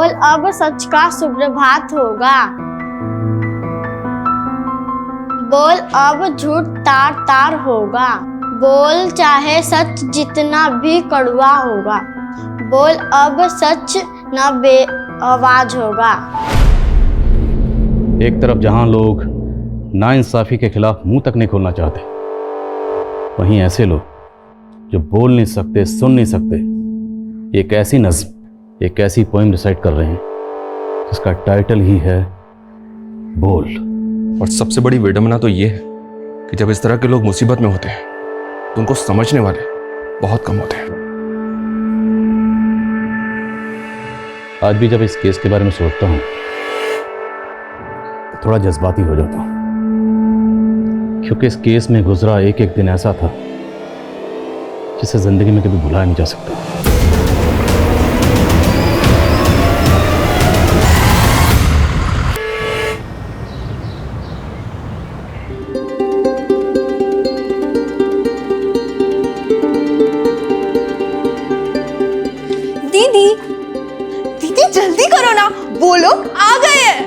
बोल अब सच का सुप्रभात होगा। बोल अब झूठ तार तार होगा। बोल चाहे सच जितना भी कड़वा होगा। बोल अब सच न बेआवाज होगा। एक तरफ जहां लोग नाइंसाफी के खिलाफ मुंह तक नहीं खोलना चाहते, वहीं ऐसे लोग जो बोल नहीं सकते, सुन नहीं सकते, एक ऐसी नज्म, एक ऐसी पोएम रिसाइट कर रहे हैं जिसका टाइटल ही है बोल। और सबसे बड़ी विडंबना तो ये है कि जब इस तरह के लोग मुसीबत में होते हैं तो उनको समझने वाले बहुत कम होते हैं। आज भी जब इस केस के बारे में सोचता हूं तो थोड़ा जज्बाती हो जाता हूं, क्योंकि इस केस में गुजरा एक एक दिन ऐसा था जिसे जिंदगी में कभी भुलाया नहीं जा सकता। दीदी, दीदी जल्दी करो ना, वो लोग आ गए हैं।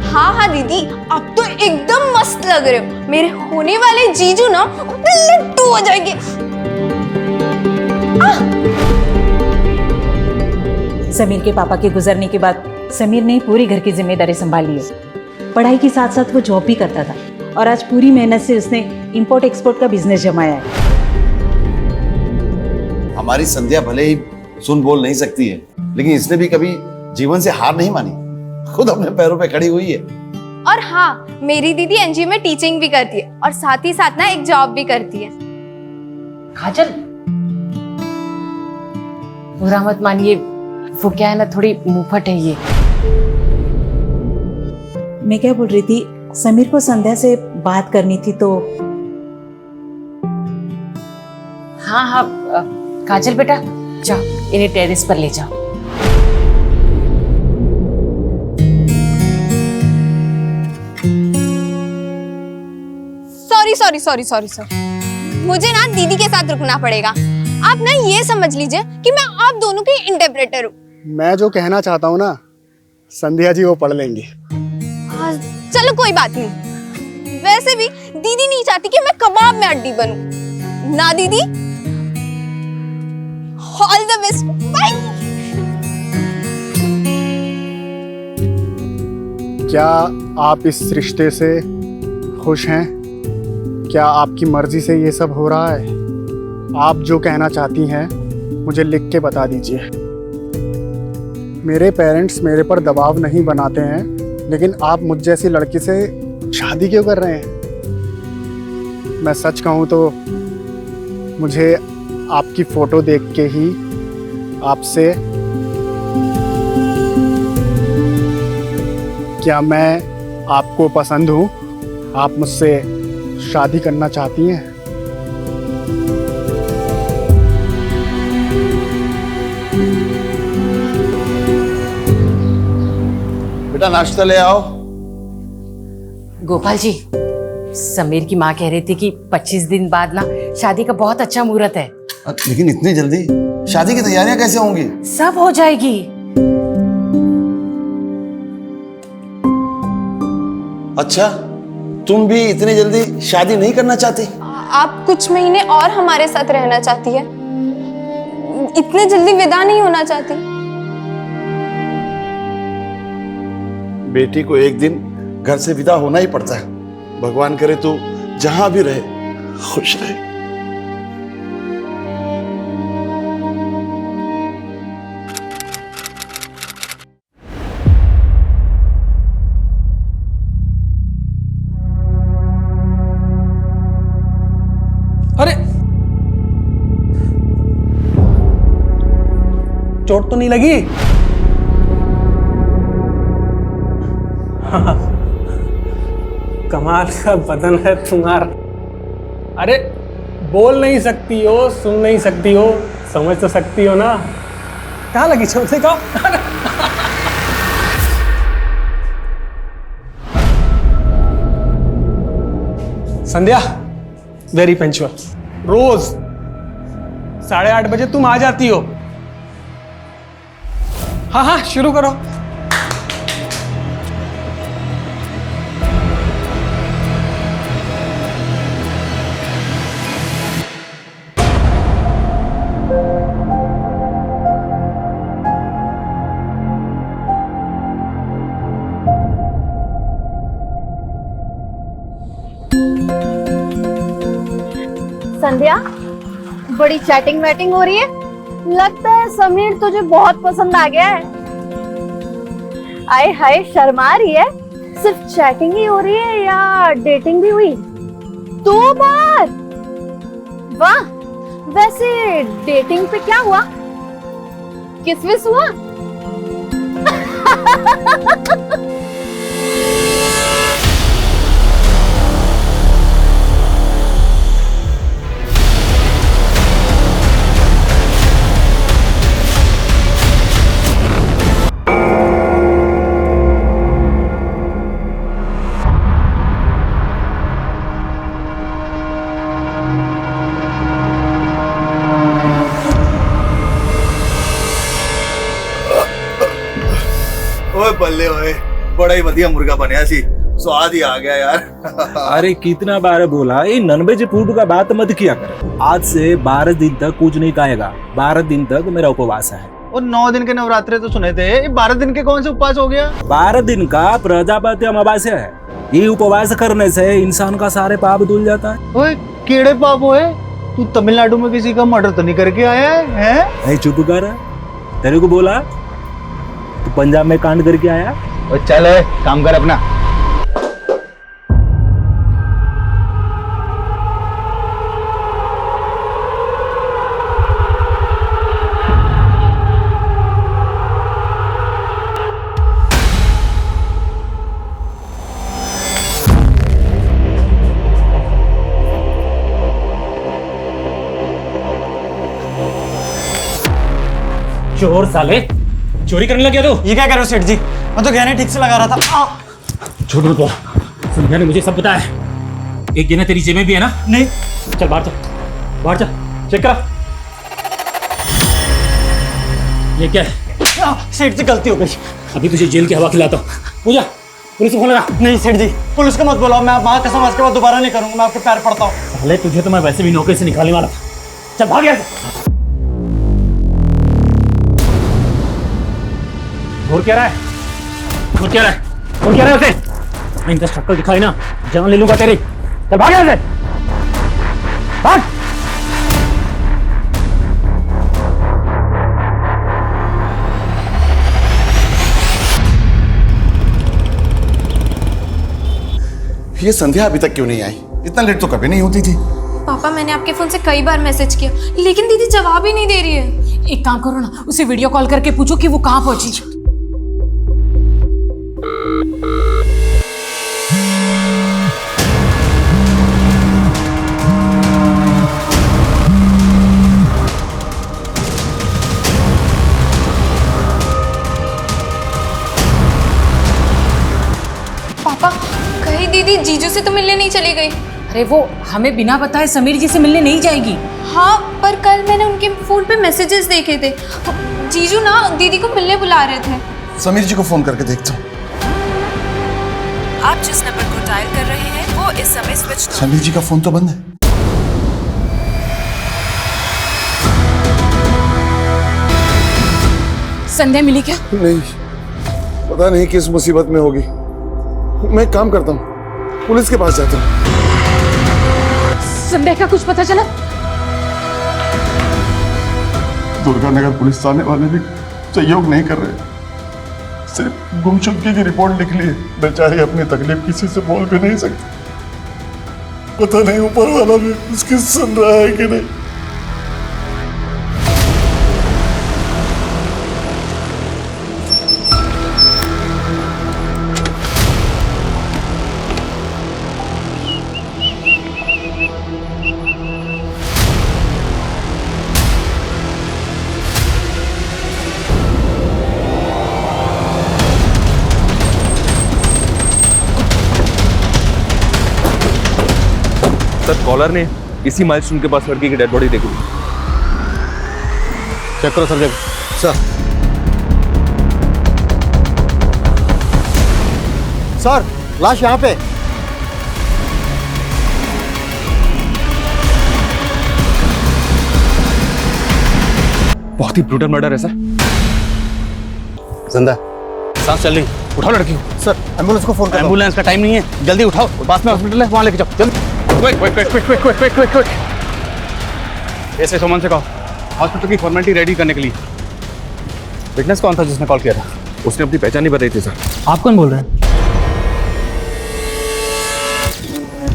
हाँ हाँ दीदी, अब तो एकदम मस्त लग रहे हो। मेरे होने वाले जीजू ना लड्डू हो जाएंगे। समीर के पापा के गुजरने के बाद समीर ने पूरी घर की जिम्मेदारी संभाली है। पढ़ाई के साथ साथ वो जॉब भी करता था और आज पूरी मेहनत से उसने इंपोर्ट एक्सपोर्ट का बिजनेस जमाया है। हमारी संध्या भले ही सुन बोल नहीं सकती है, लेकिन इसने भी कभी जीवन से हार नहीं मानी, खुद अपने पैरों पे खड़ी हुई है। और हाँ, मेरी दीदी एनजीओ में टीचिंग भी करती है और साथ ही साथ ना एक जॉब भी करती है। काजल, बुरा मत मानिए, वो क्या है ना, थोड़ी मुंहफट है ये। मैं क्या बोल रही थी, समीर को संध्या से बात करनी थी तो। हाँ हाँ काजल बेटा, जाओ इन्हें टेरेस पर ले जाओ। सॉरी, मुझे ना दीदी के साथ रुकना पड़ेगा। आप ना ये समझ लीजिए कि मैं आप दोनों की इंटरप्रेटर हूँ। मैं जो कहना चाहता हूँ ना, संध्या जी वो पढ़ लेंगी। चलो कोई बात नहीं। वैसे भी दीदी नहीं चाहती कि मैं कबाब में हड्डी बनूं। ना दीदी, ऑल द बेस्ट, बाय। क्या आप इस रिश्ते से खुश हैं? क्या आपकी मर्जी से ये सब हो रहा है? आप जो कहना चाहती हैं मुझे लिख के बता दीजिए। मेरे पेरेंट्स मेरे पर दबाव नहीं बनाते हैं, लेकिन आप मुझ जैसी लड़की से शादी क्यों कर रहे हैं? मैं सच कहूँ तो मुझे आपकी फोटो देख के ही आपसे, क्या मैं आपको पसंद हूँ? आप मुझसे शादी करना चाहती हैं? बेटा नाश्ता ले आओ। गोपाल जी, समीर की माँ कह रही थी कि 25 दिन बाद ना शादी का बहुत अच्छा मुहूर्त है। लेकिन इतनी जल्दी शादी की तैयारियां कैसे होंगी? सब हो जाएगी। अच्छा, तुम भी इतनी जल्दी शादी नहीं करना चाहती? आप कुछ महीने और हमारे साथ रहना चाहती है, इतने जल्दी विदा नहीं होना चाहती। बेटी को एक दिन घर से विदा होना ही पड़ता है। भगवान करे तू जहां भी रहे खुश रहे। अरे चोट तो नहीं लगी? कमाल का बदन है तुम्हारा। अरे बोल नहीं सकती हो, सुन नहीं सकती हो, समझ तो सकती हो ना। कहाँ लगी चोट? दिखाओ। संध्या वेरी पंचुअल। रोज 8:30 बजे तुम आ जाती हो। हाँ हाँ शुरू करो। संध्या, बड़ी चैटिंग वैटिंग हो रही है। लगता है समीर तुझे बहुत पसंद आ गया है। आए हाय, शर्मा रही है। सिर्फ चैटिंग ही हो रही है या डेटिंग भी हुई? 2 बार? वाह, वैसे डेटिंग पे क्या हुआ? किस विस हुआ? ओए बल्ले ओए, बड़ा ही बढ़िया मुर्गा बनया सी, स्वाद ही आ गया यार। अरे कितना बार बोला ये नॉनवेज फूड का बात मत किया कर। आज से 12 दिन तक कुछ नहीं खाएगा। 12 दिन तक मेरा उपवास है। और 9 दिन के नवरात्रे तो सुने थे, ये 12 दिन के कौन से उपवास हो गया? 12 दिन का प्रजापति अमावस्या है। ये उपवास करने से इंसान का सारे पाप धुल जाता है। ओए केड़े पाप होए? तू तमिलनाडु में किसी का मर्डर तो नहीं करके आया है? चुप कर, तेरे को बोला तू पंजाब में कांड करके आया। और चल काम कर अपना। चोर साले, चोरी करने लग गया तू? ये क्या कर रहे हो सेठ जी? मैं तो गहने ठीक से लगा रहा था। झूठ मत बोल, संध्या ने मुझे सब बताया। एक गहना तेरी जेब में भी है ना? नहीं। चल बाहर चल, बाहर चल, चेक करा। ये क्या है? सेठ जी गलती हो गई। अभी तुझे जेल की हवा खिलाता हूँ। पूजा, पुलिस को फोन लगा। नहीं सेठ जी, पुलिस को मत बुलाओ। मैं माँ कसम आज के बाद दोबारा नहीं करूंगा। मैं आपके पैर पड़ता हूँ। साले तुझे तो मैं वैसे भी नौकरी से निकालने वाला था। चल भाग यहाँ से। घूर क्या रहा है? घूर क्या रहा है? घूर क्या रहा है उसे? मैं इनका शक्ल दिखाई ना, जान ले लूंगा तेरी। चल भाग यहाँ से, भाग। ये संध्या अभी तक क्यों नहीं आई? इतना लेट तो कभी नहीं होती थी। पापा, मैंने आपके फोन से कई बार मैसेज किया, लेकिन दीदी जवाब ही नहीं दे रही है। एक काम करो ना, उसे वीडियो कॉल करके पूछो कि वो कहाँ पहुंची। पापा, कहीं दीदी जीजू से तो मिलने नहीं चली गई? अरे वो हमें बिना बताए समीर जी से मिलने नहीं जाएगी। हाँ, पर कल मैंने उनके फोन पे मैसेजेस देखे थे। जीजू ना दीदी को मिलने बुला रहे थे। समीर जी को फोन करके देखता हूँ। आप जिस नंबर को डायल कर रहे हैं वो इस समय स्विच। समीर जी का फोन तो बंद है। संध्या मिली क्या? नहीं, पता नहीं किस मुसीबत में होगी। मैं एक काम करता हूँ, पुलिस के पास जाता हूँ। संध्या का कुछ पता चला? दुर्गानगर पुलिस थाने वाले भी सहयोग नहीं कर रहे, सिर्फ गुमशुदगी की रिपोर्ट लिख ली है। बेचारी अपनी तकलीफ किसी से बोल भी नहीं सकती। पता नहीं ऊपर वाला भी उसकी सुन रहा है कि नहीं। सर, कॉलर ने इसी माइलस्टोन के पास लड़की की डेड बॉडी देखी। चेक करो सर। सर लाश यहाँ पे। बहुत ही ब्रूटल मर्डर है सर। जिंदा सांस चल रही, उठाओ लड़की को। सर एम्बुलेंस को फोन करो। एम्बुलेंस का टाइम नहीं है, जल्दी उठाओ, पास में हॉस्पिटल है, वहां लेके जाओ जल्दी। क्विक। ऐसे सुमन से कहो हॉस्पिटल की फॉर्मेलिटी रेडी करने के लिए। विटनेस कौन था जिसने कॉल किया था? उसने अपनी पहचान नहीं बताई थी सर। आप कौन बोल रहे हैं?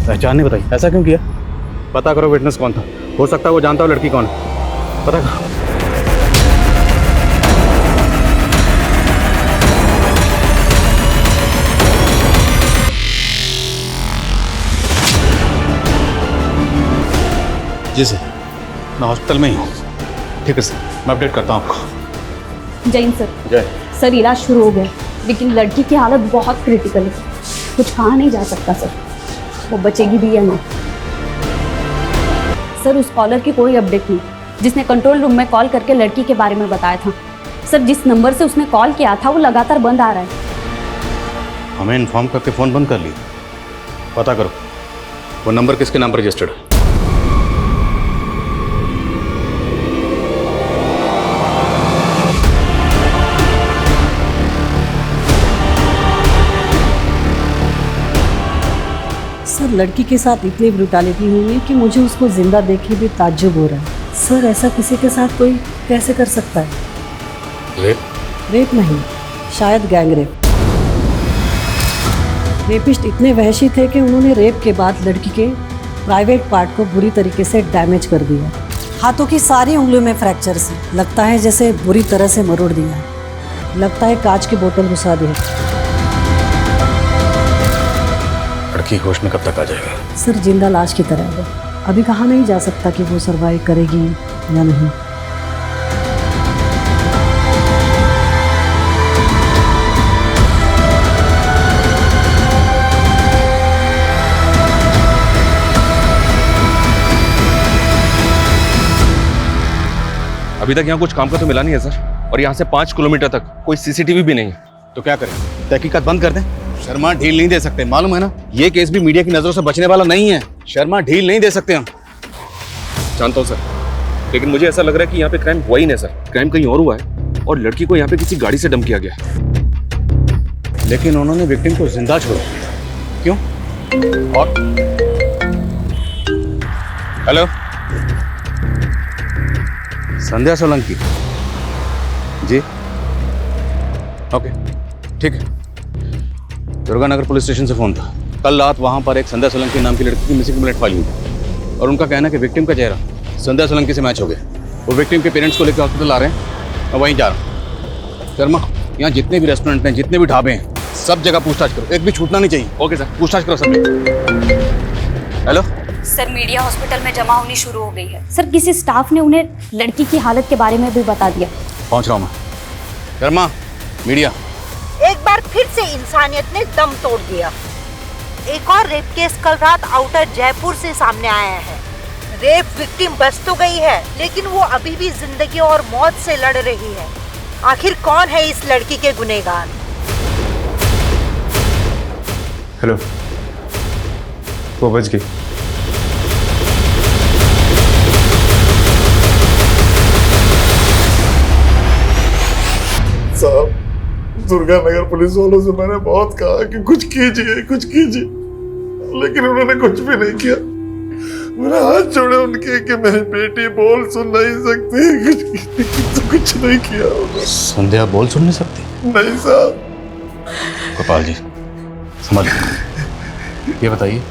पहचान नहीं बताई, ऐसा क्यों किया? पता करो विटनेस कौन था, हो सकता है वो जानता हो लड़की कौन है, पता करो। जी सर, मैं हॉस्पिटल में ही हूँ। ठीक है सर, मैं अपडेट करता हूँ आपको। जैन सर। जय सर इलाज शुरू हो गया, लेकिन लड़की की हालत बहुत क्रिटिकल है, कुछ कहा नहीं जा सकता सर, वो बचेगी भी या नहीं। सर उस कॉलर की कोई अपडेट नहीं जिसने कंट्रोल रूम में कॉल करके लड़की के बारे में बताया था। सर जिस नंबर से उसने कॉल किया था वो लगातार बंद आ रहा है। हमें इन्फॉर्म करके फ़ोन बंद कर लिया। पता करो वो नंबर किसके नाम पर रजिस्टर्ड है। सर लड़की के साथ इतनी ब्रूटैलिटी हुई है कि मुझे उसको जिंदा देखे भी ताज्जुब हो रहा है। सर ऐसा किसी के साथ कोई कैसे कर सकता है? रेप नहीं, शायद गैंग रेप। रेपिस्ट इतने वहशी थे कि उन्होंने रेप के बाद लड़की के प्राइवेट पार्ट को बुरी तरीके से डैमेज कर दिया। हाथों की सारी उंगलियों में फ्रैक्चर्स हैं, लगता है जैसे बुरी तरह से मरोड़ दिया है। लगता है कांच की बोतल घुसा दी है। लड़की होश में कब तक आ जाएगा? सर जिंदा लाश की तरह है, अभी कहा नहीं जा सकता कि वो सरवाइव करेगी या नहीं। अभी तक यहाँ कुछ काम का तो मिला नहीं है सर, और यहाँ से 5 किलोमीटर तक कोई सीसीटीवी भी नहीं है। तो क्या करें, तहकीकात बंद कर दें? शर्मा ढील नहीं दे सकते, मालूम है ना, ये केस भी मीडिया की नजरों से बचने वाला नहीं है। शर्मा ढील नहीं दे सकते हम। जानता हूँ सर, लेकिन मुझे ऐसा लग रहा है कि यहाँ पे क्राइम हुआ ही नहीं सर, क्राइम कहीं और हुआ है और लड़की को यहाँ पे किसी गाड़ी से डंप किया गया। लेकिन उन्होंने विक्टिम को जिंदा छोड़ा, क्यों? और हेलो, संध्या सोलंकी जी, ओके ठीक है। दुर्गानगर पुलिस स्टेशन से फोन था। कल रात वहां पर एक संध्या सोलंकी नाम की लड़की की मिसिंग कंप्लेंट फाइल हुई और उनका कहना है कि विक्टिम का चेहरा संध्या सोलंकी से मैच हो गया। वो विक्टिम के पेरेंट्स को लेकर हॉस्पिटल आ रहे हैं, मैं वहीं जा रहा हूँ। शर्मा, यहाँ जितने भी रेस्टोरेंट हैं, जितने भी ढाबे हैं, सब जगह पूछताछ करो, एक भी छूटना नहीं चाहिए। ओके सर, पूछताछ करो सब। हेलो सर, मीडिया हॉस्पिटल में जमा होनी शुरू हो गई है। सर किसी स्टाफ ने उन्हें लड़की की हालत के बारे में भी बता दिया। पहुंच रहा हूँ मैं। शर्मा, मीडिया। एक बार फिर से इंसानियत ने दम तोड़ दिया। एक और रेप केस कल रात आउटर जयपुर से सामने आया है। रेप विक्टिम बच तो गई है, लेकिन वो अभी भी जिंदगी और मौत से लड़ रही है। आखिर कौन है इस लड़की के गुनहगार? हेलो, वो बच गई। साहब, दुर्गानगर पुलिस वालों से मैंने बहुत कहा कि कुछ कीजिए, लेकिन उन्होंने कुछ भी नहीं किया। मैंने हाथ जोड़े उनके कि मेरी बेटी बोल सुन नहीं सकती, कुछ नहीं किया उन्होंने। संध्या बोल सुन नहीं सकती? नहीं साहब। गोपाल जी समझ, ये बताइए,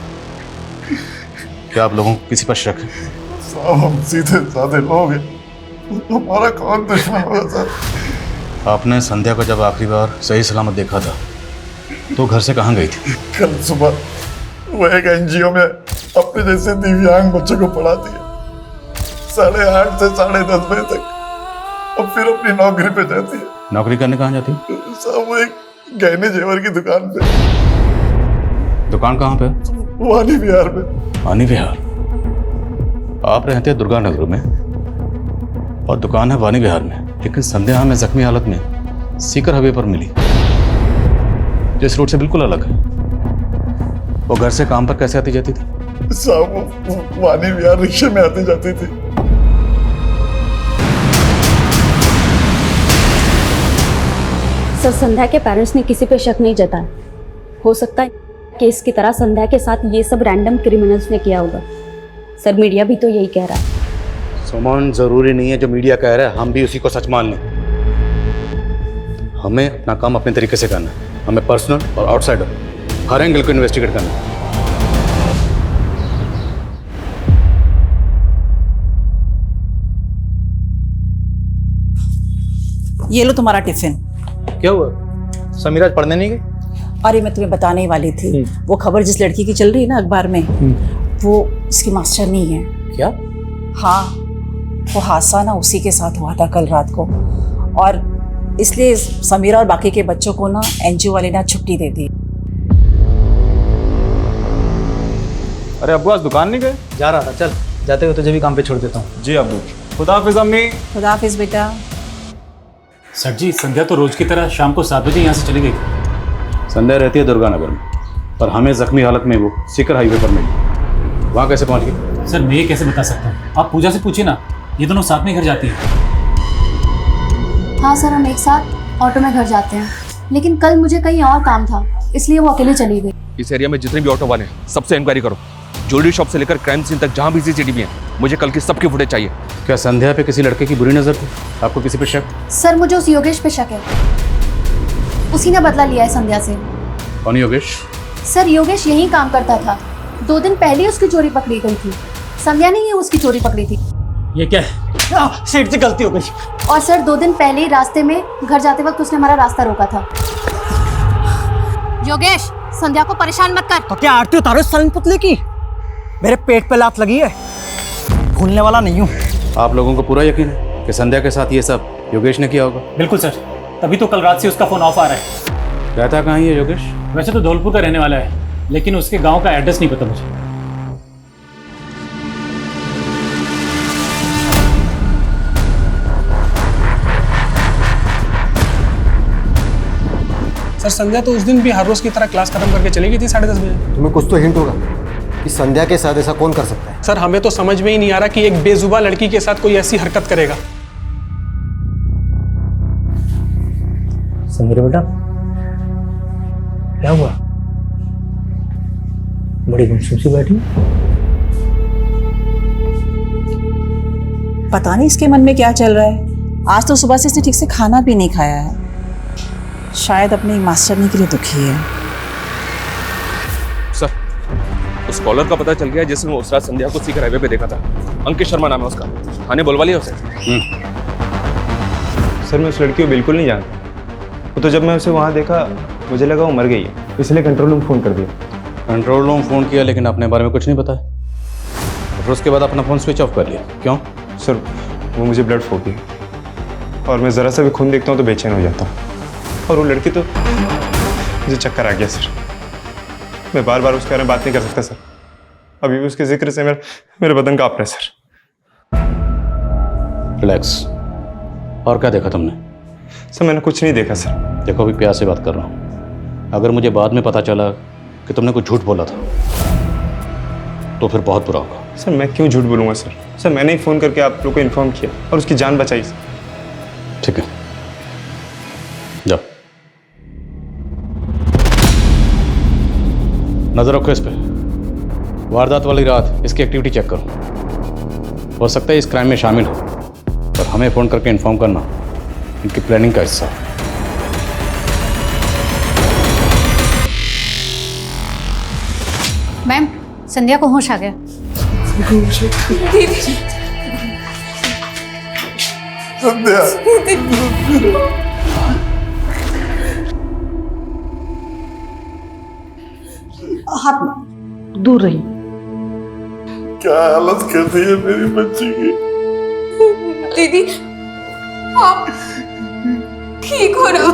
क्या आप लोगों को किसी पर शक है? साहब, हम सीधे साधे लोग हैं, हमारा कौन दुश्मन होगा साहब? आपने संध्या को जब आखिरी बार सही सलामत देखा था तो घर से कहाँ गई थी? कल सुबह वो एक एनजीओ में अपने जैसे दिव्यांग बच्चों को पढ़ाती है, 8:30 से 10:30 बजे तक, और फिर अपनी नौकरी पे जाती है। नौकरी करने कहाँ जाती? साहब, वो एक गहने जेवर की दुकान पे। दुकान कहाँ पे? वानी विहार में। वानी विहार? आप रहते हैं दुर्गा नगर में और दुकान है वानी विहार में, लेकिन संध्या हमें जख्मी हालत में सीकर हाईवे पर मिली, जो इस रोड से बिल्कुल अलग है। वो घर से काम पर कैसे आती जाती थी? साहब वो वानी विहार रिक्शे में आती जाती थी। सर, संध्या के पेरेंट्स ने किसी पे शक नहीं जताया। हो सकता है केस की तरह संध्या के साथ ये सब रैंडम क्रिमिनल्स ने किया होगा। सर, मीडिया भी तो यही कह रहा है। सुमन, जरूरी नहीं है जो मीडिया कह रहा है हम भी उसी को सच मान लें। हमें अपना काम अपने तरीके से करना है। हमें पर्सनल और आउटसाइडर हर एंगल को इन्वेस्टिगेट करना है। ये लो तुम्हारा टिफिन। क्या हुआ? समीर आज पढ़ने नहीं गई? अरे मैं तुम्हें बताने ही वाली थी, वो खबर जिस लड़की की चल रही है ना अखबार में, वो इसकी मास्टर नहीं है। क्या? हाँ, वो हादसा ना उसी के साथ हुआ था कल रात को, और इसलिए समीरा और बाकी के बच्चों को ना एनजीओ वाले ने छुट्टी दे दी। अरे अब्बू आज दुकान नहीं गए? जा रहा था, चल जाते हुए तुझे भी काम पे छोड़ देता हूँ। जी अब्बू। खुदा हाफिज अम्मी। खुदा हाफिज बेटा। सर जी, संध्या तो रोज की तरह शाम को 7 बजे यहाँ से चली गई। संध्या रहती है दुर्गा नगर में, पर हमें जख्मी हालत में वो सीकर हाईवे पर मिली। वहाँ कैसे पहुँच गई? सर, मैं ये कैसे बता सकता हूँ? आप पूजा से पूछिए ना, ये दोनों साथ में घर जाती हैं। हाँ सर, हम एक साथ ऑटो में घर जाते हैं, लेकिन कल मुझे कहीं और काम था, इसलिए वो अकेले चली गई। इस एरिया में जितने भी ऑटो वाले हैं सबसे इंक्वायरी करो। ज्वेलरी शॉप से लेकर क्राइम सीन तक जहाँ भी सीसीटीवी है, मुझे कल की सबकी फुटेज चाहिए। क्या संध्या पे किसी लड़के की बुरी नजर थी? आपको किसी पे शक? सर, मुझे उस योगेश पे शक है। उसी ने बदला लिया है संध्या से। कौन योगेश? सर, योगेश यहीं काम करता था। 2 दिन पहले उसकी चोरी पकड़ी गई थी। संध्या ने ही उसकी चोरी पकड़ी थी। ये क्या है? सेठ से गलती हो गई। और सर, 2 दिन पहले ही रास्ते में घर जाते वक्त उसने हमारा रास्ता रोका था। योगेश, संध्या को परेशान मत कर। तो क्या आरती उतारो सन पुतले की? मेरे पेट पे लात लगी है, भूलने वाला नहीं हूँ। आप लोगों को पूरा यकीन है कि संध्या के साथ ये सब योगेश ने किया होगा? बिल्कुल सर, तभी तो कल रात से उसका फोन ऑफ आ रहा है। रहता कहाँ है योगेश? वैसे तो धौलपुर का रहने वाला है, लेकिन उसके गांव का एड्रेस नहीं पता मुझे। सर, संध्या तो उस दिन भी हर रोज की तरह क्लास खत्म करके चली गई थी 10:30 बजे। तुम्हें कुछ तो हिंट होगा कि संध्या के साथ ऐसा कौन कर सकता है? सर, हमें तो समझ में ही नहीं आ रहा कि एक बेजुबान लड़की के साथ कोई ऐसी हरकत करेगा। समीर बेटा, क्या हुआ? बड़ी गुमसुम सी बैठी। पता नहीं इसके मन में क्या चल रहा है। आज तो सुबह से इसने ठीक से खाना भी नहीं खाया है। शायद अपनी मास्टरनी के लिए दुखी है। सर, उस कॉलर का पता चल गया जिसने उस रात संध्या को सीकर हाईवे पे देखा था। अंकित शर्मा नाम है उसका। थाने बुलवा लिया उसे? सर, मैं उस लड़की को बिल्कुल नहीं जानता। वो तो जब मैं उसे वहाँ देखा मुझे लगा वो मर गई है, इसलिए कंट्रोल रूम फ़ोन कर दिया। कंट्रोल रूम फ़ोन किया लेकिन अपने बारे में कुछ नहीं बताया। फिर उसके बाद अपना फ़ोन स्विच ऑफ कर लिया। क्यों? सर, वो मुझे ब्लड फोबिया, और मैं ज़रा सा भी खून देखता हूँ तो बेचैन हो जाता हूँ। और वो लड़की तो मुझे चक्कर आ गया सर। मैं बार बार उसके बारे में बात नहीं कर सकता सर। अभी भी उसके जिक्र से मेरे बदन कांप रहा है सर। रिलैक्स। और क्या देखा तुमने? सर, मैंने कुछ नहीं देखा सर। देखो, अभी प्यार से बात कर रहा हूँ। अगर मुझे बाद में पता चला कि तुमने कुछ झूठ बोला था तो फिर बहुत बुरा होगा। सर, मैं क्यों झूठ बोलूँगा सर? सर, मैंने ही फ़ोन करके आप लोग को इन्फॉर्म किया और उसकी जान बचाई सर। ठीक है, जाओ। नजर रखो इस पे। वारदात वाली रात इसकी एक्टिविटी चेक करो। हो सकता है इस क्राइम में शामिल हो, और हमें फ़ोन करके इन्फॉर्म करना इनकी प्लानिंग का हिस्सा है। मैम, संध्या को होश आ गया। हाथ दूर रही। क्या हालत कर दी है मेरी बच्ची की। दीदी, आप ठीक हो ना?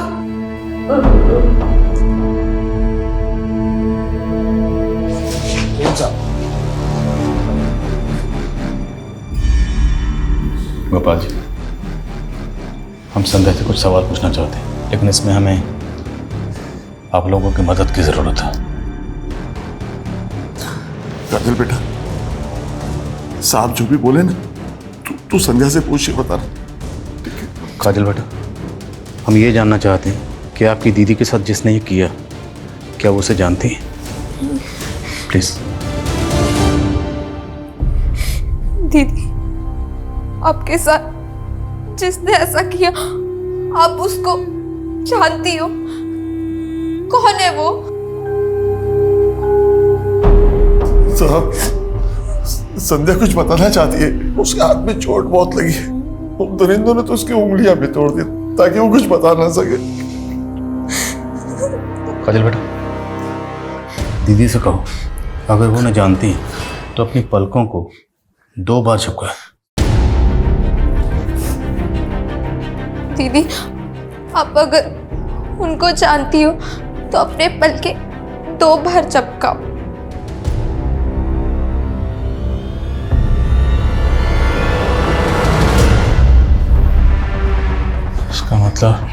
गोपाल जी, हम संध्या से कुछ सवाल पूछना चाहते हैं, लेकिन इसमें हमें आप लोगों की मदद की जरूरत है। काजल बेटा, साहब जो भी बोले ना, तू संध्या से पूछ के बता। काजल बेटा, हम ये जानना चाहते हैं कि आपकी दीदी के साथ जिसने ये किया, क्या वो उसे जानती है? प्लीज। दीदी, आपके साथ जिसने ऐसा किया, आप उसको जानती हो? कौन है वो? साहब, संध्या कुछ बताना चाहती है। उसके हाथ में चोट बहुत लगी है। उन दरिंदों ने तो उसकी उंगलियां भी तोड़ दी ताकि वो कुछ बता ना सके। काजल बेटा, दीदी से कहो अगर वो न जानती तो अपनी पलकों को 2 बार झपकाए। दीदी, आप अगर उनको जानती हो तो अपने पलके 2 बार झपकाओ। इसका मतलब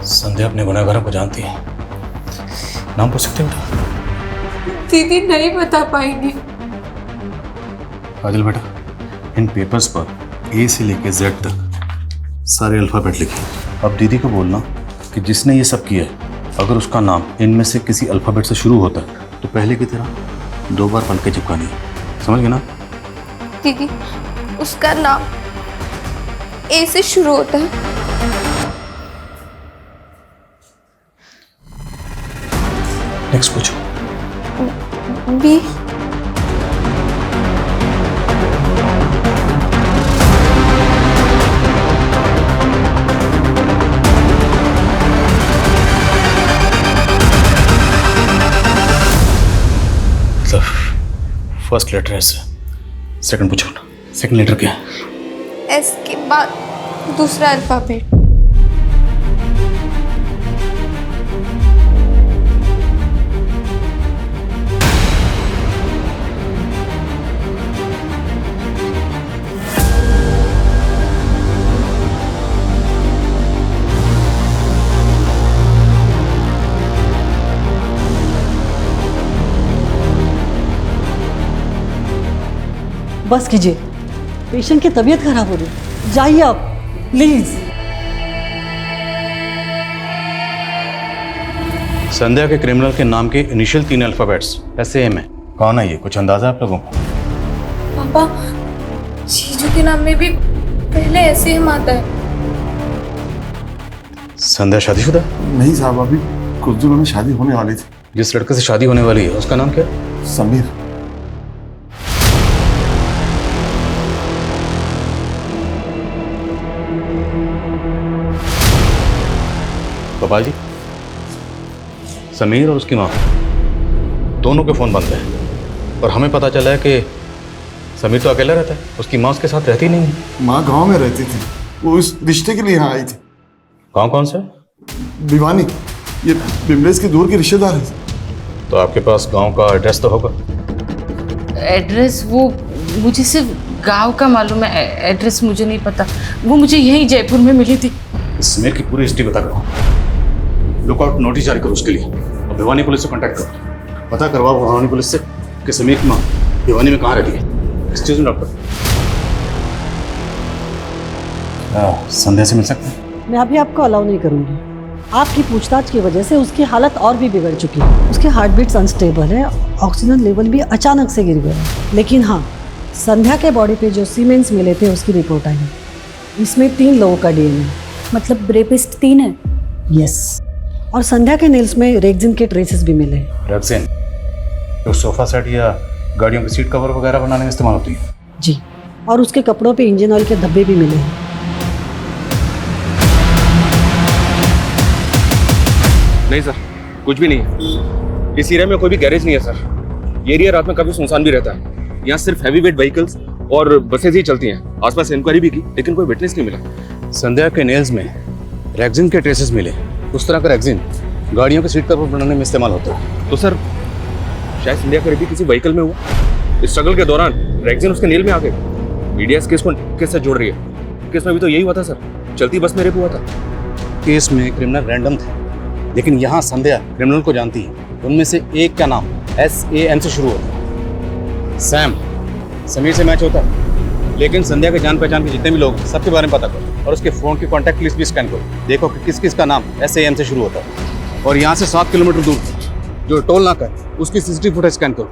संध्या अपने गुनहगारों को जानती है। नाम पूछ सकते हो? दीदी नहीं बता पाएंगी। काजल बेटा, इन पेपर्स पर ए से लेकर जेड तक सारे अल्फाबेट लिखे। अब दीदी को बोलना कि जिसने ये सब किया है, अगर उसका नाम इनमें से किसी अल्फाबेट से शुरू होता है तो पहले की तरह 2 बार पलके चिपकानी है। समझ गए ना? दीदी, उसका नाम ए से शुरू होता है। नेक्स्ट पूछो। B. First letter S, second पूछो ना। सेकंड लेटर क्या है? एस के बाद दूसरा अल्फाबेट। बस कीजिए, पेशेंट की तबीयत खराब हो रही है। जाइए आप प्लीज। संध्या के क्रिमिनल के नाम के इनिशियल 3 अल्फाबेट्स ऐसे एम है। कौन है ये? कुछ अंदाजा आप लोगों को? पापा, जीजू के नाम में भी पहले ऐसे ही आता है। संध्या शादीशुदा? नहीं साहब, अभी कुछ दिनों में शादी होने वाली थी। जिस लड़के से शादी होने वाली है उसका नाम क्या है? समीर। गोपाल जी, समीर और उसकी माँ दोनों के फ़ोन बंद हैं और हमें पता चला है कि समीर तो अकेला रहता है, उसकी माँ उसके साथ रहती नहीं है। माँ गांव में रहती थी, वो इस रिश्ते के लिए यहाँ आई थी। गाँव कौन सा? भिवानी, ये बिमलेश की दूर की रिश्तेदार है। तो आपके पास गांव का एड्रेस तो होगा? एड्रेस वो मुझे सिर्फ गांव का मालूम है, एड्रेस मुझे नहीं पता। वो मुझे यहीं जयपुर में मिली थी। समीर की पूरी हिस्ट्री बता करो, लुकआउट नोटिस जारी करो उसके लिए और भिवानी पुलिस से कांटेक्ट करो। पता करवाओ भिवानी पुलिस से कि समीर की माँ भिवानी में कहाँ रहती है। एक्सक्यूज मी डॉक्टर, संध्या से मिल सकते हैं? मैं अभी आपको अलाउ नहीं करूंगी। आपकी पूछताछ की वजह से उसकी हालत और भी बिगड़ चुकी है। उसके हार्ट बीट्स अनस्टेबल है, ऑक्सीजन लेवल भी अचानक से गिर गया है। लेकिन हाँ, संध्या के बॉडी पे जो सीमेंट्स मिले थे उसकी रिपोर्ट आई है। इसमें 3 लोगों का डीएनए। मतलब रेपिस्ट 3 है? यस। और संध्या के नेल्स में रेक्सिन के ट्रेसेस भी मिले। रेक्सिन जो सोफा सेट या गाड़ियों के सीट कवर वगैरह बनाने में इस्तेमाल होती है? जी। और उसके कपड़ों पे इंजन ऑयल के धब्बे भी मिले हैं। नहीं सर, कुछ भी नहीं है। इस एरिया में कोई भी गैरेज नहीं है सर। ये एरिया रात में काफी सुनसान भी रहता है। यहाँ सिर्फ हैवी वेट व्हीकल्स और बसेज ही चलती हैं। आसपास इंक्वायरी भी की लेकिन कोई विटनेस नहीं मिला। संध्या के नेल्स में रेक्सिन के ट्रेसेस मिले। उस तरह का रेक्सिन गाड़ियों के सीट कवर बनाने में इस्तेमाल होता है। तो सर शायद संध्या का रेप किसी व्हीकल में हुआ। इस स्ट्रगल के दौरान रेक्सिन उसके नेल में आ गए। मीडिया इस केस को किस से जोड़ रही है? केस में भी तो यही हुआ था सर, चलती बस में रेप हुआ था। केस में क्रिमिनल रैंडम थे, लेकिन यहाँ संध्या क्रिमिनल को जानती है। उनमें से एक का नाम SAM से शुरू होता है। सैम समीर से मैच होता है, लेकिन संध्या के जान पहचान के जितने भी लोग हैं सबके बारे में पता करो और उसके फ़ोन की कॉन्टैक्ट लिस्ट भी स्कैन करो। देखो कि किस किस का नाम SAM से शुरू होता है। और यहाँ से 7 किलोमीटर दूर जो टोल नाका है उसकी CCTV फुटेज स्कैन करो।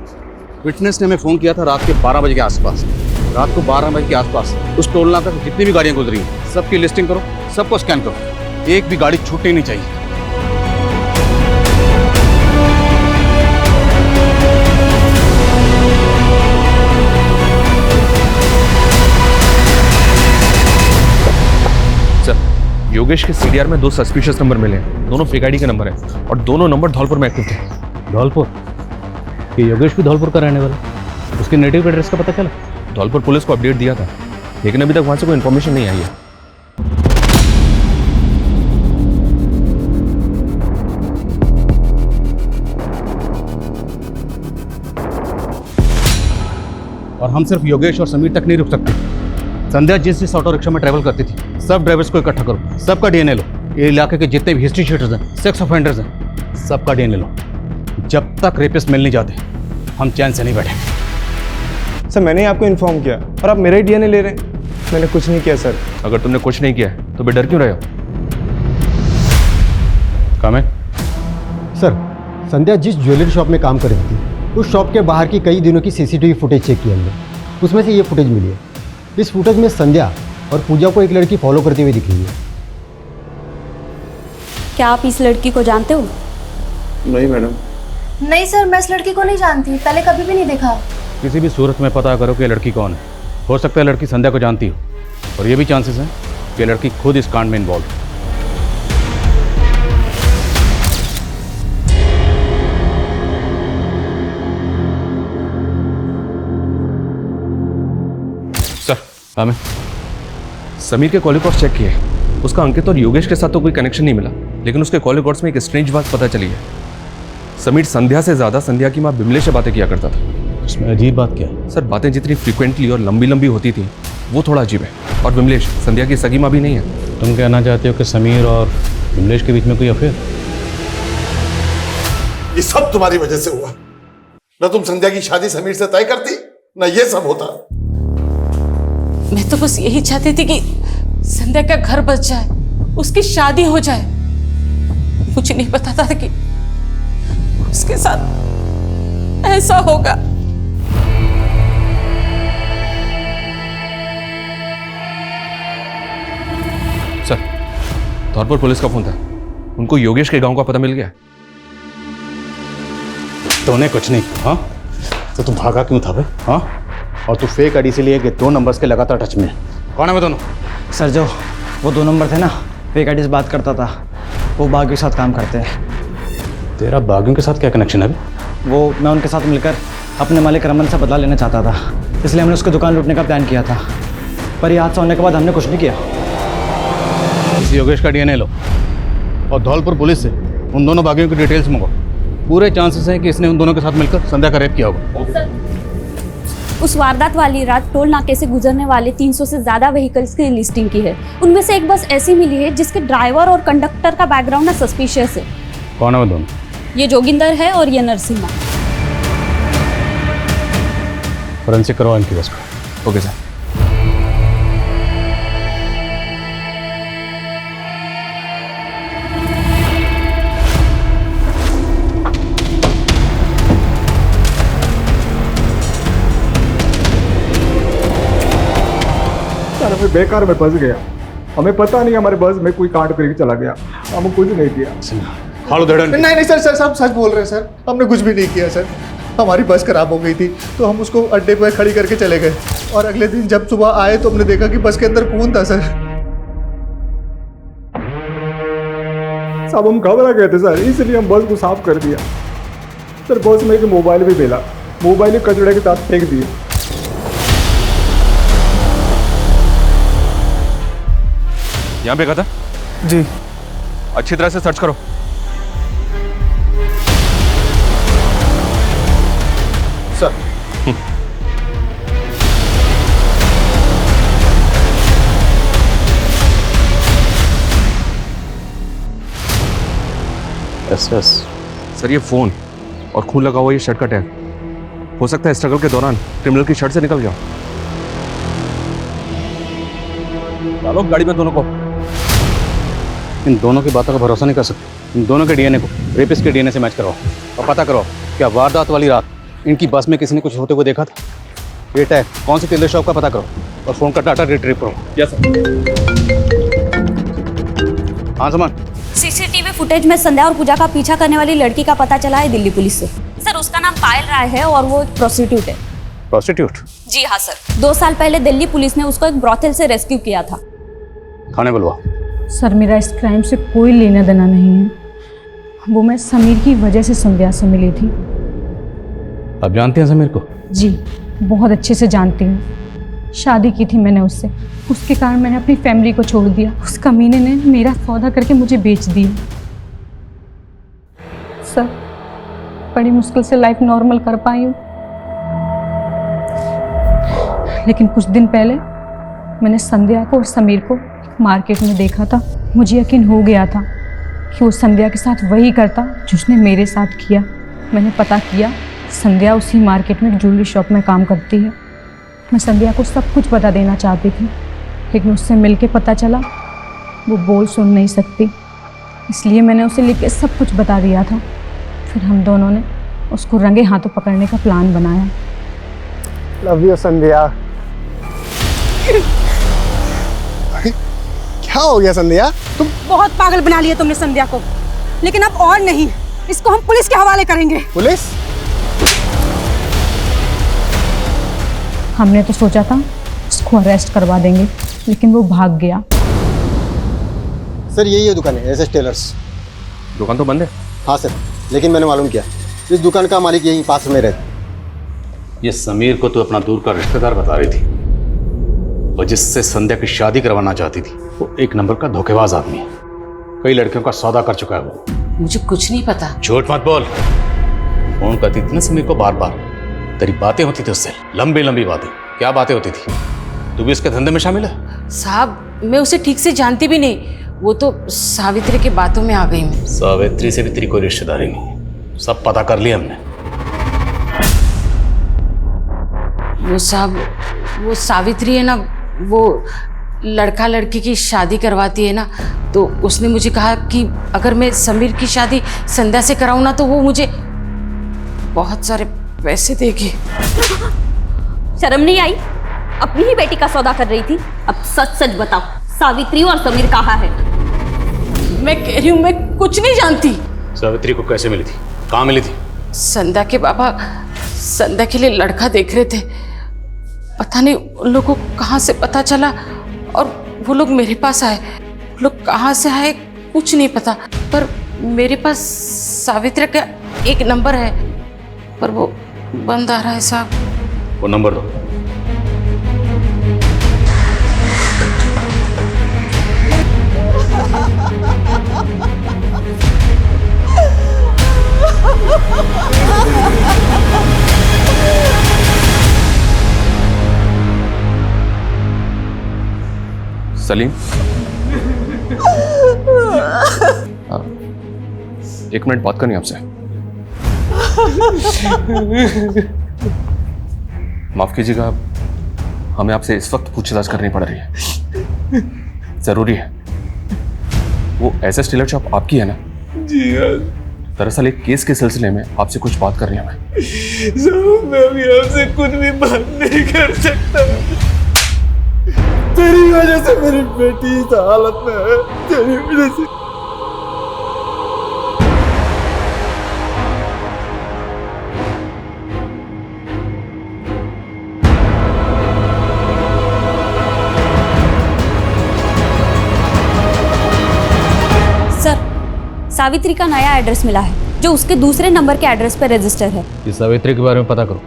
विटनेस ने हमें फ़ोन किया था रात के 12 बजे के आसपास। रात को 12 बजे के आसपास उस टोल नाका से जितनी भी गाड़ियाँ गुजरी हैं सबकी लिस्टिंग करो, सबको स्कैन करो, एक भी गाड़ी छूटनी नहीं चाहिए। सर, योगेश के CDR में 2 सस्पिशियस नंबर मिले हैं, दोनों फेक ID के नंबर हैं और दोनों नंबर धौलपुर में एक्टिव थे। धौलपुर? ये योगेश भी धौलपुर का रहने वाला, उसके नेटिव एड्रेस का पता चला? धौलपुर पुलिस को अपडेट दिया था, लेकिन अभी तक वहाँ से कोई इन्फॉर्मेशन नहीं आई है। और हम सिर्फ योगेश और समीर तक नहीं रुक सकते। संध्या जिस ऑटो रिक्शा में ट्रैवल करती थी सब ड्राइवर्स को इकट्ठा करो, सबका DNA लो। ये इलाके के जितने भी हिस्ट्री शीटर्स हैं, सेक्स ऑफेंडर्स हैं, सबका DNA लो। जब तक रेपिस्ट मिल नहीं जाते हम चैन से नहीं बैठे। सर मैंने आपको इन्फॉर्म किया और आप मेरा ही DNA ले रहे हैं। मैंने कुछ नहीं किया सर। अगर तुमने कुछ नहीं किया है तो फिर डर क्यों रहे हो? काम है सर, संध्या जिस ज्वेलरी शॉप में काम कर रही थी उस शॉप के बाहर की कई दिनों की CCTV फुटेज चेक की हमने, उसमें से ये फुटेज मिली है। इस फुटेज में संध्या और पूजा को एक लड़की फॉलो करते हुए दिख रही है। क्या आप इस लड़की को जानते हो? नहीं मैडम। नहीं सर, मैं इस लड़की को नहीं जानती, पहले कभी भी नहीं देखा। किसी भी सूरत में पता करो कि ये लड़की कौन है। हो सकता है लड़की संध्या को जानती हो और ये भी चांसेस हैं कि लड़की खुद इस कांड में इन्वॉल्व है। सर, हमें समीर के कॉल रिकॉर्ड्स चेक किए, उसका अंकित और योगेश के साथ तो कोई कनेक्शन नहीं मिला, लेकिन उसके कॉल रिकॉर्ड्स में एक स्ट्रेंज बात पता चली है। समीर संध्या से ज़्यादा संध्या की माँ बिमलेश से बातें किया करता था। इसमें अजीब बात क्या है? सर, बातें जितनी फ्रीक्वेंटली और लंबी लंबी होती थी वो थोड़ा अजीब है। और बिमलेश संध्या की सगी माँ भी नहीं है। तुम कहना चाहते हो कि समीर और बिमलेश के बीच में कोई अफेयर? ये सब तुम्हारी वजह से हुआ। न तुम संध्या की शादी समीर से तय करती, न ये सब होता। मैं तो बस यही चाहती थी कि संध्या का घर बच जाए, उसकी शादी हो जाए। मुझे नहीं पता था कि उसके साथ ऐसा होगा। सर, धौलपुर पुलिस का फोन था, उनको योगेश के गांव का पता मिल गया। तूने कुछ नहीं, हाँ? तो तू भागा क्यों था बे? हाँ? और तू फेक आईडी से लिए कि 2 नंबर्स के लगातार टच में। कौन है वो दोनों? सर, जो वो 2 नंबर थे ना, फेक आईडी से बात करता था, वो बागियों के साथ काम करते हैं। तेरा बागियों के साथ क्या कनेक्शन है? वो मैं उनके साथ मिलकर अपने मालिक रमन से बदला लेना चाहता था, इसलिए हमने उसकी दुकान लूटने का प्लान किया था। पर ये हादसा होने के बाद हमने कुछ नहीं किया। इस योगेश का DNA लो और धौलपुर पुलिस से उन दोनों बागियों की डिटेल्स मंगाओ। पूरे चांसेस हैं कि इसने उन दोनों के साथ मिलकर संध्या का रेप किया होगा। उस वारदात वाली रात टोल नाके से गुजरने वाले 300 से ज्यादा व्हीकल्स की लिस्टिंग की है। उनमें से एक बस ऐसी मिली है जिसके ड्राइवर और कंडक्टर का बैकग्राउंड ना सस्पिशियस है। कौन है वो दोनों? ये जोगिंदर है और ये नरसिम्हा। फोरेंसिक करवाओ इनकी बस को। Okay sir. हमें बेकार में फंस गया। हमें पता नहीं हमारे बस में कोई कांड करके चला गया। हम कुछ नहीं किया। नहीं सर, सब सच बोल रहे हैं सर। हमने कुछ भी नहीं किया सर। हमारी बस खराब हो गई थी तो हम उसको अड्डे पर खड़ी करके चले गए और अगले दिन जब सुबह आए तो हमने देखा कि बस के अंदर खून था सर। सब हम घबरा गए थे सर, इसलिए हम बस को साफ कर दिया सर। बस में एक मोबाइल भी मिला, मोबाइल कचड़े के साथ फेंक दिए। यहाँ पे था जी। अच्छी तरह से सर्च करो। Sir SS। सर ये फोन और खून लगा हुआ ये शर्ट का टैग हो सकता है स्ट्रगल के दौरान क्रिमिनल की शर्ट से निकल गया। डालो गाड़ी में दोनों को। इन दोनों की बातों का भरोसा नहीं कर सकते। इन दोनों के डीएनए को रेपिस्ट के डीएनए से मैच करवाओ और पता करो क्या वारदात वाली रात इनकी बस में किसी ने कुछ होते हुए देखा था। ये टैग कौन सी टेलर शॉप का पता करो और फोन का डाटा रिट्रीव करो। Yes sir. हाँ समान। सीसीटीवी फुटेज में संध्या और पूजा का पीछा करने वाली लड़की का पता चला है दिल्ली पुलिस से। सर उसका नाम पायल राय है और वो एक प्रोस्टिट्यूट है। प्रोस्टिट्यूट? जी हाँ सर। 2 साल पहले दिल्ली पुलिस ने उसको एक ब्रॉथल से रेस्क्यू किया था। थाने बुलवा। सर मेरा इस क्राइम से कोई लेना देना नहीं है। वो मैं समीर की वजह से संध्या से मिली थी। आप जानते हैं समीर को? जी बहुत अच्छे से जानती हूँ। शादी की थी मैंने उससे, उसके कारण मैंने अपनी फैमिली को छोड़ दिया। उस कमीने ने मेरा सौदा करके मुझे बेच दिया। सर बड़ी मुश्किल से लाइफ नॉर्मल कर पाई हूँ, लेकिन कुछ दिन पहले मैंने संध्या को और समीर को मार्केट में देखा था। मुझे यकीन हो गया था कि वो संध्या के साथ वही करता जो उसने मेरे साथ किया। मैंने पता किया संध्या उसी मार्केट में ज्वेलरी शॉप में काम करती है। मैं संध्या को सब कुछ बता देना चाहती थी, लेकिन उससे मिलके पता चला वो बोल सुन नहीं सकती, इसलिए मैंने उसे लिख के सब कुछ बता दिया था। फिर हम दोनों ने उसको रंगे हाथों पकड़ने का प्लान बनाया। लव यू संध्या। क्या हो गया संध्या? तुम बहुत पागल बना लिया तुमने संध्या को, लेकिन अब और नहीं, इसको हम पुलिस के हवाले करेंगे। पुलिस? हमने तो सोचा था इसको अरेस्ट करवा देंगे, लेकिन वो भाग गया। सर यही है दुकान है SS टेलर्स। दुकान तो बंद है। हाँ सर, लेकिन मैंने मालूम किया इस दुकान का मालिक यहीं पास में रहता। ये समीर को तो अपना दूर का रिश्तेदार बता रही थी, और जिससे संध्या की शादी करवाना चाहती थी वो एक नंबर का धोखेबाज आदमी है। कई लड़कियों का सौदा कर चुका है वो। मुझे कुछ नहीं पता। झूठ मत बोल। फोन करती थी ना समीर को बार बार, तेरी बातें होती थी उससे, लंबी लंबी बातें। क्या बातें होती थी? तू भी इसके धंधे में शामिल है? साहब मैं उसे ठीक से जानती भी नहीं, वो तो सावित्री की बातों में आ गई मैं। सावित्री से भी तेरी कोई रिश्तेदारी नहीं, सब पता कर लिया हमने। वो साहब, वो सावित्री है ना, वो लड़का लड़की की शादी करवाती है ना, तो उसने मुझे कहा कि अगर मैं समीर की शादी संध्या से कराऊं ना तो वो मुझे बहुत सारे पैसे देगी। शर्म नहीं आई? अपनी ही बेटी का सौदा कर रही थी। अब सच सच बताओ, सावित्री और समीर कहाँ है? मैं कह रही हूँ मैं कुछ नहीं जानती। सावित्री को कैसे मिली थी? कहाँ मिली थी? संध्या के बाबा संध्या के लिए लड़का देख रहे थे, पता नहीं उन लोगों को कहाँ से पता चला और वो लोग मेरे पास आए। वो लोग कहाँ से आए कुछ नहीं पता, पर मेरे पास सावित्री का एक नंबर है, पर वो बंद आ रहा है साहब। वो नंबर दो। सलीम, एक मिनट बात करनी है आपसे। माफ कीजिएगा, हमें आपसे इस वक्त पूछताछ करनी पड़ रही है, जरूरी है। वो SS टेलर शॉप आपकी है ना? जी हाँ। दरअसल एक केस के सिलसिले में आपसे कुछ बात करनी है हमें। साहब मैं अभी आपसे कुछ भी बात नहीं कर सकता। तेरी वजह से मेरी बेटी इस हालत में है, तेरी वजह से। सावित्री का नया एड्रेस मिला है जो उसके दूसरे नंबर के एड्रेस पर रजिस्टर है। इस सावित्री के बारे में पता करो।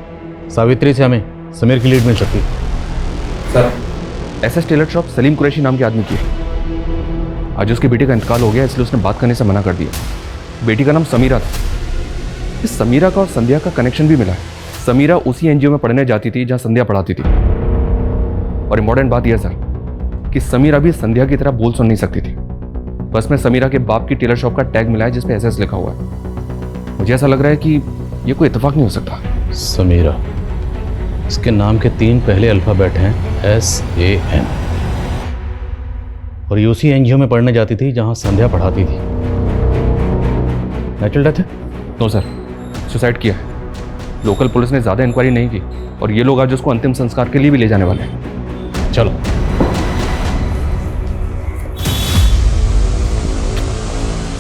सावित्री से हमें समीर की लीड मिल सकती है। Sir, SS Taylor shop Salim Qureshi नाम के आदमी की है। आज उसकी बेटी का इंतकाल हो गया, इसलिए उसने बात करने से मना कर दिया। बेटी का नाम समीरा था। इस समीरा का और संध्या का कनेक्शन भी मिला है। समीरा उसी NGO में पढ़ने जाती थी जहाँ संध्या पढ़ाती थी। और इम्पोर्टेंट बात यह सर कि समीरा भी संध्या की तरह बोल सुन नहीं सकती थी। बस में समीरा के बाप की टेलर शॉप का टैग मिला है जिसपे SS लिखा हुआ है। मुझे ऐसा लग रहा है कि ये कोई इत्तेफाक नहीं हो सकता। समीरा, इसके नाम के 3 पहले अल्फाबेट हैं SAN, और ये उसी NGO में पढ़ने जाती थी जहां संध्या पढ़ाती थी। नेचुरल डेथ है? नो सर, सुसाइड किया है। लोकल पुलिस ने ज़्यादा इंक्वायरी नहीं की और ये लोग आज उसको अंतिम संस्कार के लिए भी ले जाने वाले हैं। चलो।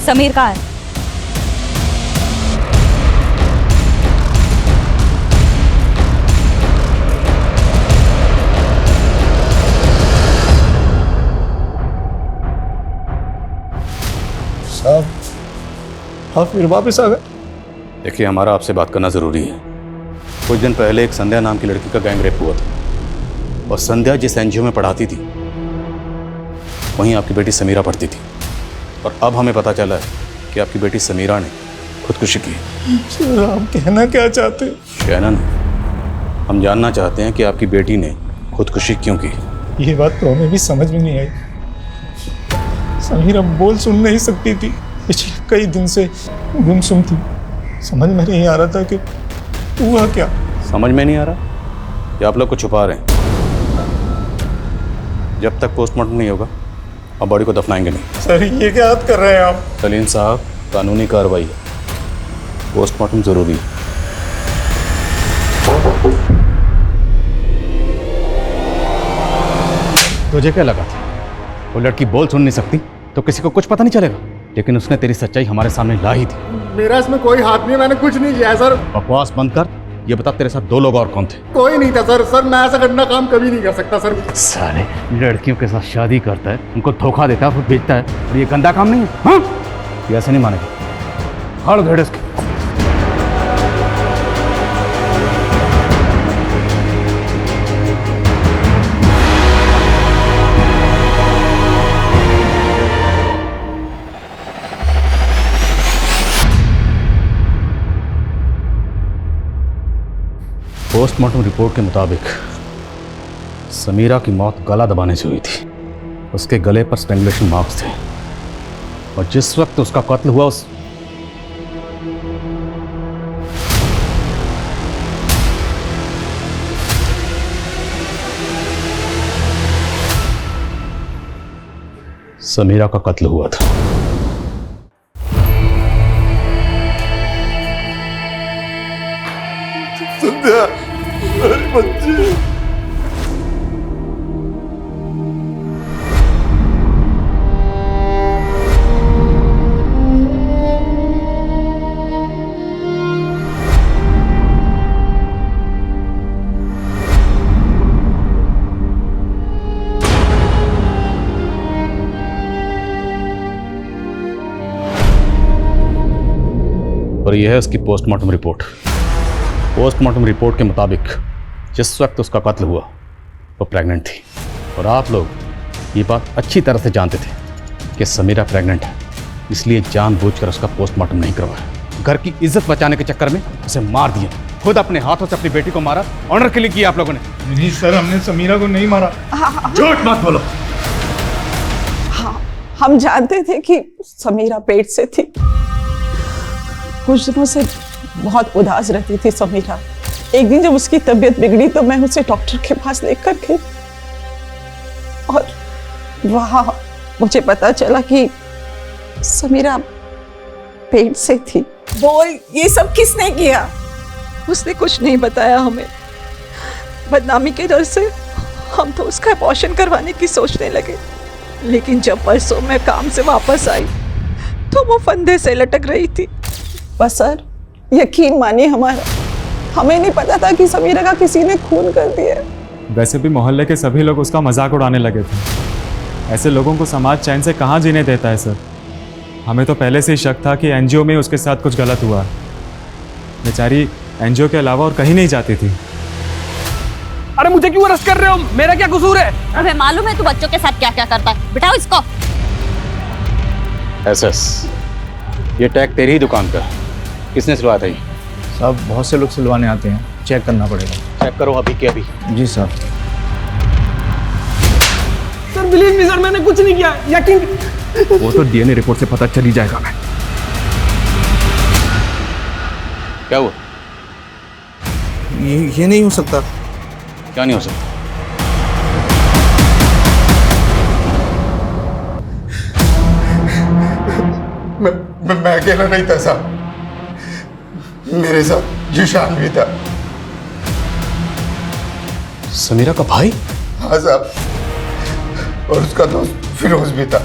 समीर कहाँ है? साहब, आप फिर वापस आ गए? देखिए, हमारा आपसे बात करना ज़रूरी है। कुछ दिन पहले एक संध्या नाम की लड़की का गैंग रेप हुआ था, और संध्या जिस NGO में पढ़ाती थी वहीं आपकी बेटी समीरा पढ़ती थी, और अब हमें पता चला है कि आपकी बेटी समीरा ने खुदकुशी की। सर, आप कहना क्या चाहते हैं? कहना नहीं, हम जानना चाहते हैं कि आपकी बेटी ने खुदकुशी क्यों की। ये बात तो हमें भी समझ में नहीं आई। समीरा बोल सुन नहीं सकती थी, पिछले कई दिन से गुमसुम थी। समझ में नहीं आ रहा था कि हुआ क्या। समझ में नहीं आ रहा कि आप लोग को छुपा रहे हैं। जब तक पोस्टमार्टम नहीं होगा अब बॉडी को दफनाएंगे नहीं। सर, ये क्या बात कर रहे हैं आप? सलीम साहब, कानूनी कार्रवाई है, पोस्टमार्टम जरूरी है। तुझे क्या लगा था वो लड़की बोल सुन नहीं सकती तो किसी को कुछ पता नहीं चलेगा? लेकिन उसने तेरी सच्चाई हमारे सामने ला ही थी। मेरा इसमें कोई हाथ नहीं है, मैंने कुछ नहीं किया है सर। बकवास बंद कर। ये बता, तेरे साथ 2 लोग और कौन थे? कोई नहीं था सर। सर, मैं ऐसा गंदा काम कभी नहीं कर सकता सर। साले लड़कियों के साथ शादी करता है, उनको धोखा देता है, फिर बेचता है, और ये गंदा काम नहीं है? हाँ, ये ऐसे नहीं मानेगा। हड़ घेड़ इसके। पोस्टमार्टम रिपोर्ट के मुताबिक समीरा की मौत गला दबाने से हुई थी। उसके गले पर स्ट्रैंगुलेशन मार्क्स थे, और जिस वक्त उसका कत्ल हुआ उस समीरा का कत्ल हुआ था। संध्या, मेरी बच्ची। और यह है उसकी पोस्टमार्टम रिपोर्ट। पोस्टमार्टम रिपोर्ट के मुताबिक जिस वक्त उसका कत्ल हुआ वो प्रेग्नेंट थी, और आप लोग ये बात अच्छी तरह से जानते थे कि समीरा प्रेग्नेंट है, इसलिए जानबूझकर उसका पोस्टमार्टम नहीं करवाया। घर की इज्जत बचाने के चक्कर में उसे मार दिया। खुद अपने हाथों से अपनी बेटी को मारा। ऑनर के लिए किया आप लोगों ने। नहीं सर, हमने समीरा को नहीं मारा। झूठ मत बोलो। हाँ, हम जानते थे कि समीरा पेट से थी। कुछ दिनों से बहुत उदास रहती थी समीरा। एक दिन जब उसकी तबीयत बिगड़ी तो मैं उसे डॉक्टर के पास लेकर गई, और वहां मुझे पता चला कि समीरा पेट से थी। बोल, ये सब किसने किया? उसने कुछ नहीं बताया हमें। बदनामी के डर से हम तो उसका अबॉर्शन करवाने की सोचने लगे, लेकिन जब परसों मैं काम से वापस आई तो वो फंदे से लटक रही थी। बस सर, यकीन मानिए हमारा, हमें नहीं पता था कि समीरा का किसी ने खून कर दिया। वैसे भी मोहल्ले के सभी लोग उसका मजाक उड़ाने लगे थे। ऐसे लोगों को समाज चैन से कहाँ जीने देता है सर। हमें तो पहले से ही शक था कि एनजीओ में उसके साथ कुछ गलत हुआ। बेचारी एनजीओ के अलावा और कहीं नहीं जाती थी। अरे मुझे क्यों अरेस्ट कर रहे हो? मेरा क्या कसूर है? अबे मालूम है तू बच्चों के साथ क्या क्या करता है? बिठाओ इसको। एसएस, ये टैग तेरी ही दुकान का है। किसने सिलवाया था ये? साहब, बहुत से लोग सिलवाने आते हैं, चेक करना पड़ेगा। चेक करो अभी के अभी। जी साहब। सर बिलीव मी सर, मैंने कुछ नहीं किया। यकीन वो तो डीएनए रिपोर्ट से पता चल ही जाएगा। मैं क्या हुआ? ये नहीं हो सकता। क्या नहीं हो सकता? मैं अकेला नहीं था साहब, मेरे साथ जीशान भी था। समीरा का भाई? हाँ साहब, और उसका दोस्त फिरोज भी था।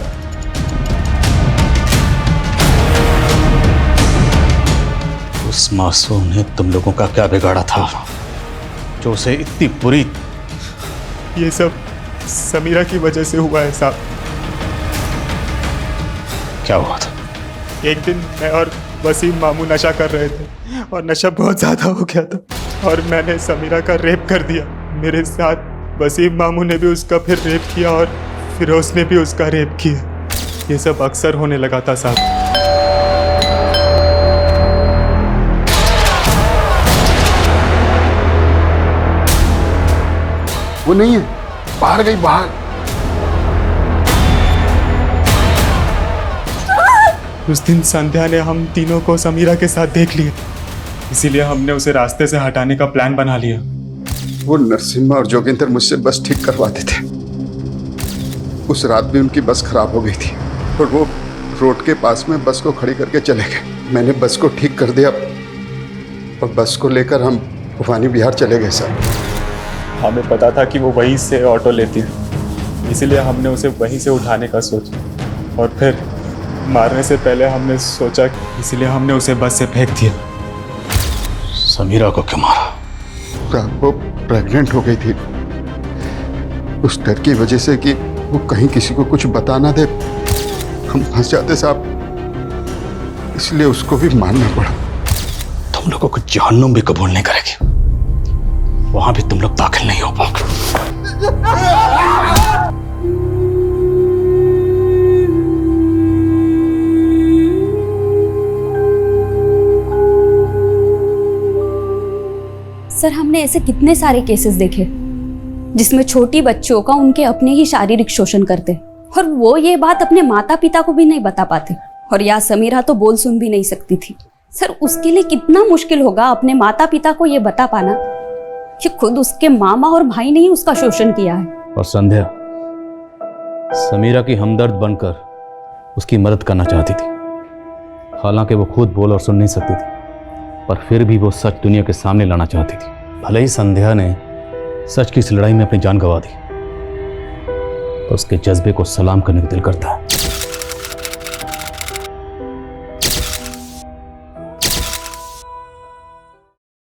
उस मासूम ने तुम लोगों का क्या बिगाड़ा था जो उसे इतनी बुरी? ये सब समीरा की वजह से हुआ है साहब। क्या हुआ था? एक दिन मैं और वसीम मामू नशा कर रहे थे और नशा बहुत ज़्यादा हो गया था और मैंने समीरा का रेप कर दिया। मेरे साथ वसीम मामू ने भी उसका फिर रेप किया और फिरोज ने भी उसका रेप किया। ये सब अक्सर होने लगा था साहब। वो नहीं है, बाहर गई, बाहर। उस दिन संध्या ने हम तीनों को समीरा के साथ देख लिया, इसीलिए हमने उसे रास्ते से हटाने का प्लान बना लिया। वो नरसिम्हा और जोगिंदर मुझसे बस ठीक करवाते थे। उस रात भी उनकी बस खराब हो गई थी और वो रोड के पास में बस को खड़ी करके चले गए। मैंने बस को ठीक कर दिया और बस को लेकर हम भवानी बिहार चले गए सर। हमें पता था कि वो वहीं से ऑटो लेती है, इसीलिए हमने उसे वहीं से उठाने का सोचा और फिर मारने से पहले हमने सोचा, इसीलिए हमने उसे बस से फेंक दिया। समीरा को क्यों मारा? वो प्रेग्नेंट हो गई थी, उस डर की वजह से कि वो कहीं किसी को कुछ बता ना दे, हम फंस जाते साहब, इसलिए उसको भी मारना पड़ा। तुम लोगों को जहन्नुम भी कबूल नहीं करेगी, वहां भी तुम लोग दाखिल नहीं हो पाओगे। सर, हमने ऐसे कितने सारे केसेस देखे जिसमें छोटी बच्चियों का उनके अपने ही शारीरिक शोषण करते और वो ये बात अपने माता पिता को भी नहीं बता पाते। और या समीरा तो बोल सुन भी नहीं सकती थी। सर, उसके लिए कितना मुश्किल होगा अपने माता पिता को ये बता पाना कि खुद उसके मामा और भाई ने ही उसका शोषण किया है। और संध्या समीरा की हमदर्द बनकर उसकी मदद करना चाहती थी, हालांकि वो खुद बोल और सुन नहीं सकती थी, पर फिर भी वो सच दुनिया के सामने लाना चाहती थी। भले ही संध्या ने सच की इस लड़ाई में अपनी जान गंवा दी, तो उसके जज्बे को सलाम करने का दिल करता है।